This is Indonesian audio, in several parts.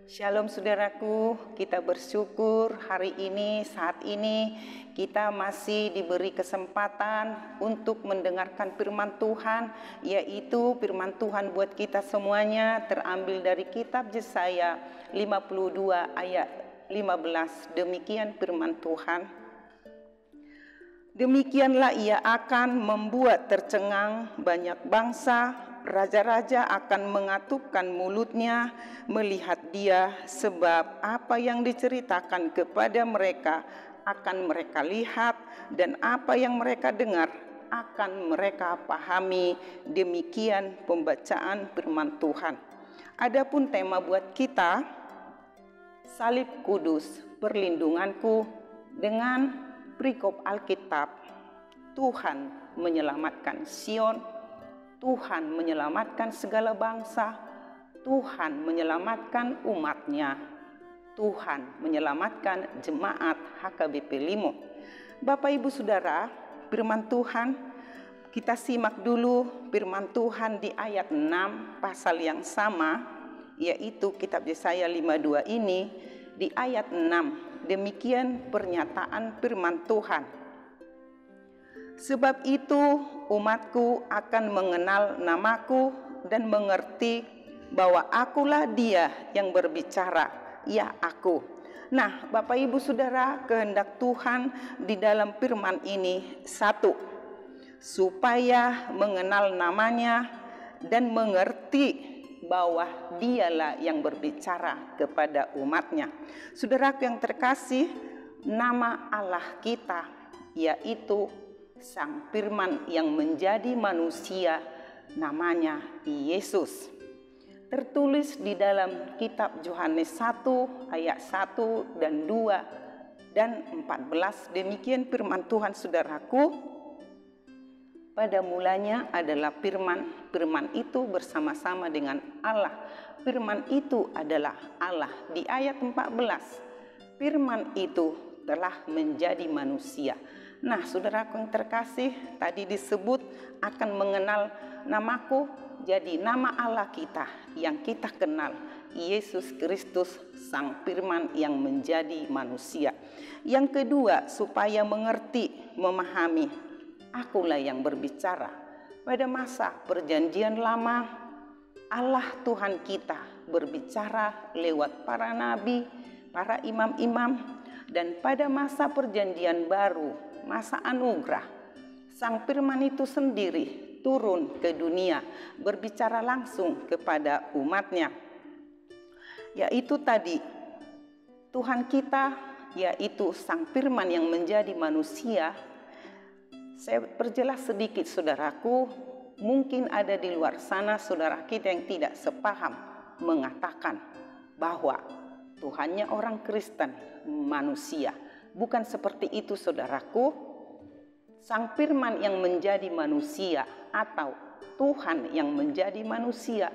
Shalom saudaraku, kita bersyukur hari ini, saat ini kita masih diberi kesempatan untuk mendengarkan firman Tuhan, yaitu firman Tuhan buat kita semuanya terambil dari kitab Yesaya 52 ayat 15. Demikian firman Tuhan. Demikianlah ia akan membuat tercengang banyak bangsa, raja-raja akan mengatupkan mulutnya melihat dia, sebab apa yang diceritakan kepada mereka akan mereka lihat, dan apa yang mereka dengar akan mereka pahami. Demikian pembacaan firman Tuhan. Adapun tema buat kita, salib kudus perlindunganku, dengan perikop Alkitab, Tuhan menyelamatkan Sion, Tuhan menyelamatkan segala bangsa, Tuhan menyelamatkan umatnya, Tuhan menyelamatkan jemaat HKBP Limo. Bapak Ibu Saudara, firman Tuhan kita simak dulu firman Tuhan di ayat 6 pasal yang sama, yaitu kitab Yesaya 52 ini di ayat 6. Demikian pernyataan firman Tuhan. Sebab itu umatku akan mengenal namaku dan mengerti bahwa akulah dia yang berbicara, ya aku. Nah, Bapak Ibu Saudara, kehendak Tuhan di dalam firman ini satu, supaya mengenal namanya dan mengerti bahwa dialah yang berbicara kepada umatnya. Saudaraku yang terkasih, nama Allah kita yaitu Sang Firman yang menjadi manusia, namanya Yesus. Tertulis di dalam kitab Yohanes 1 ayat 1 dan 2 dan 14. Demikian firman Tuhan saudaraku. Pada mulanya adalah firman, firman itu bersama-sama dengan Allah. Firman itu adalah Allah. Di ayat 14, firman itu telah menjadi manusia. Nah, saudaraku yang terkasih, tadi disebut akan mengenal namaku, jadi nama Allah kita yang kita kenal, Yesus Kristus, Sang Firman yang menjadi manusia. Yang kedua, supaya mengerti, memahami, akulah yang berbicara. Pada masa perjanjian lama, Allah Tuhan kita berbicara lewat para nabi, para imam-imam, dan pada masa perjanjian baru, masa anugerah, Sang Firman itu sendiri turun ke dunia, berbicara langsung kepada umatnya. Yaitu tadi, Tuhan kita, yaitu Sang Firman yang menjadi manusia. Saya perjelas sedikit saudaraku, mungkin ada di luar sana saudara kita yang tidak sepaham mengatakan bahwa Tuhannya orang Kristen, manusia. Bukan seperti itu saudaraku. Sang Firman yang menjadi manusia atau Tuhan yang menjadi manusia,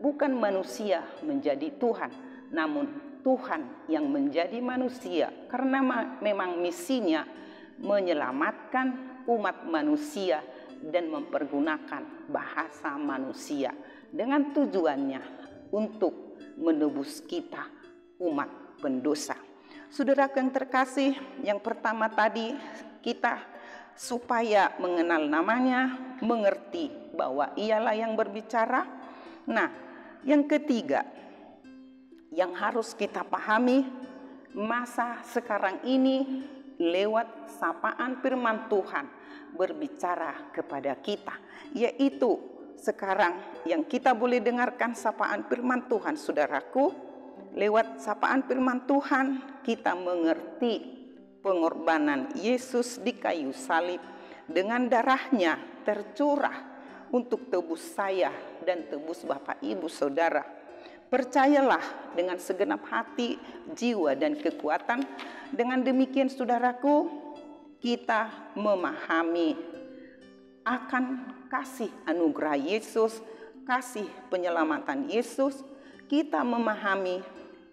bukan manusia menjadi Tuhan, namun Tuhan yang menjadi manusia, karena memang misinya menyelamatkan umat manusia dan mempergunakan bahasa manusia dengan tujuannya untuk menebus kita umat pendosa. Saudaraku yang terkasih, yang pertama tadi kita supaya mengenal namanya, mengerti bahwa ialah yang berbicara. Nah, yang ketiga yang harus kita pahami, masa sekarang ini lewat sapaan firman Tuhan berbicara kepada kita, yaitu sekarang yang kita boleh dengarkan sapaan firman Tuhan saudaraku. Lewat sapaan firman Tuhan kita mengerti pengorbanan Yesus di kayu salib, dengan darahnya tercurah untuk tebus saya dan tebus Bapak Ibu Saudara. Percayalah dengan segenap hati, jiwa dan kekuatan. Dengan demikian saudaraku, kita memahami akan kasih anugerah Yesus, kasih penyelamatan Yesus. Kita memahami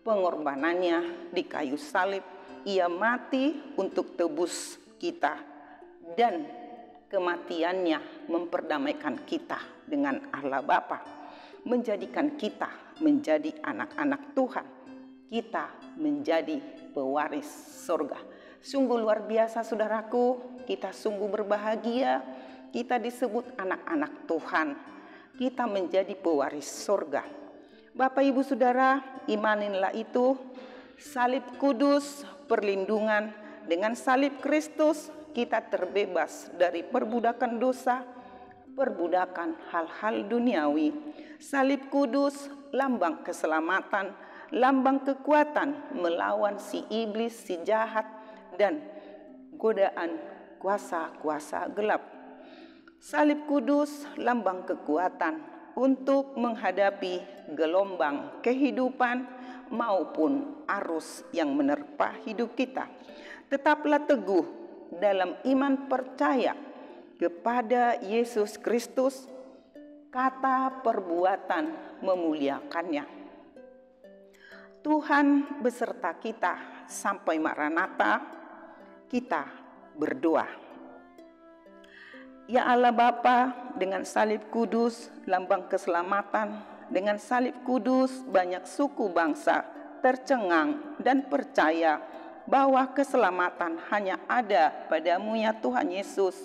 pengorbanannya di kayu salib. Ia mati untuk tebus kita, dan kematiannya memperdamaikan kita dengan Allah Bapa, menjadikan kita menjadi anak-anak Tuhan. kita menjadi pewaris surga. Sungguh luar biasa saudaraku, kita sungguh berbahagia, kita disebut anak-anak Tuhan, kita menjadi pewaris surga. Bapak Ibu Saudara, imaninlah itu, salib kudus perlindungan, dengan salib Kristus kita terbebas dari perbudakan dosa, perbudakan hal-hal duniawi. Salib kudus lambang keselamatan, lambang kekuatan melawan si iblis, si jahat, dan godaan kuasa-kuasa gelap. Salib kudus lambang kekuatan untuk menghadapi gelombang kehidupan maupun arus yang menerpa hidup kita. Tetaplah teguh dalam iman percaya kepada Yesus Kristus, kata perbuatan memuliakannya. Tuhan beserta kita sampai Maranatha. Kita berdoa. Ya Allah Bapa, dengan salib kudus lambang keselamatan, dengan salib kudus banyak suku bangsa tercengang dan percaya bahwa keselamatan hanya ada padamu ya Tuhan Yesus.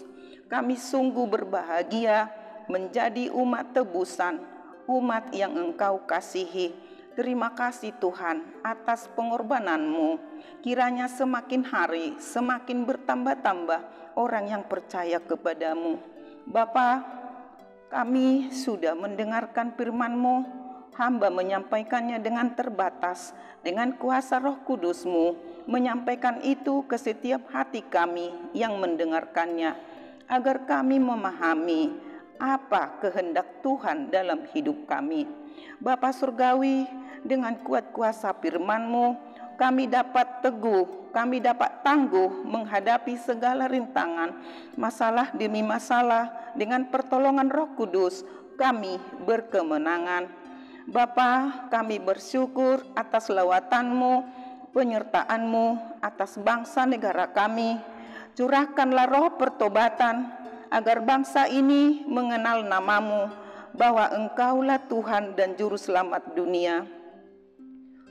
Kami sungguh berbahagia menjadi umat tebusan, umat yang Engkau kasihi. Terima kasih Tuhan atas pengorbananmu. Kiranya semakin hari semakin bertambah-tambah orang yang percaya kepadamu. Bapa, kami sudah mendengarkan firman-Mu. Hamba menyampaikannya dengan terbatas, dengan kuasa Roh Kudus-Mu, menyampaikan itu ke setiap hati kami yang mendengarkannya, agar kami memahami apa kehendak Tuhan dalam hidup kami. Bapa Surgawi, dengan kuat kuasa firman-Mu, kami dapat teguh, kami dapat tangguh menghadapi segala rintangan, masalah demi masalah. Dengan pertolongan Roh Kudus, kami berkemenangan. Bapa, kami bersyukur atas lawatan-Mu, penyertaan-Mu atas bangsa negara kami. Curahkanlah roh pertobatan, agar bangsa ini mengenal nama-Mu, bahwa Engkaulah Tuhan dan Juru Selamat dunia.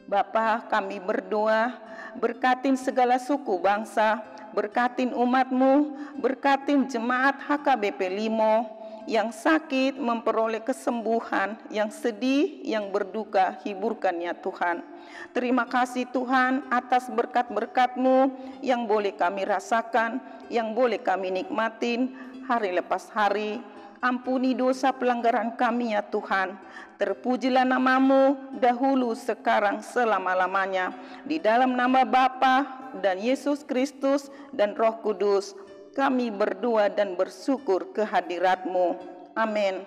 Bapa, kami berdoa, berkatin segala suku bangsa, berkatin umat-Mu, berkatin jemaat HKBP Limo, yang sakit memperoleh kesembuhan, yang sedih, yang berduka, hiburkan ya Tuhan. Terima kasih Tuhan atas berkat-berkat-Mu yang boleh kami rasakan, yang boleh kami nikmatin hari lepas hari. Ampuni dosa pelanggaran kami ya Tuhan. Terpujilah nama-Mu dahulu, sekarang, selama-lamanya. Di dalam nama Bapa dan Yesus Kristus dan Roh Kudus, kami berdoa dan bersyukur kehadirat-Mu. Amin.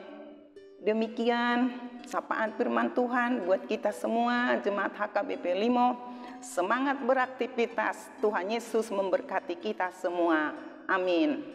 Demikian sapaan firman Tuhan buat kita semua jemaat HKBP Limo. Semangat beraktivitas. Tuhan Yesus memberkati kita semua. Amin.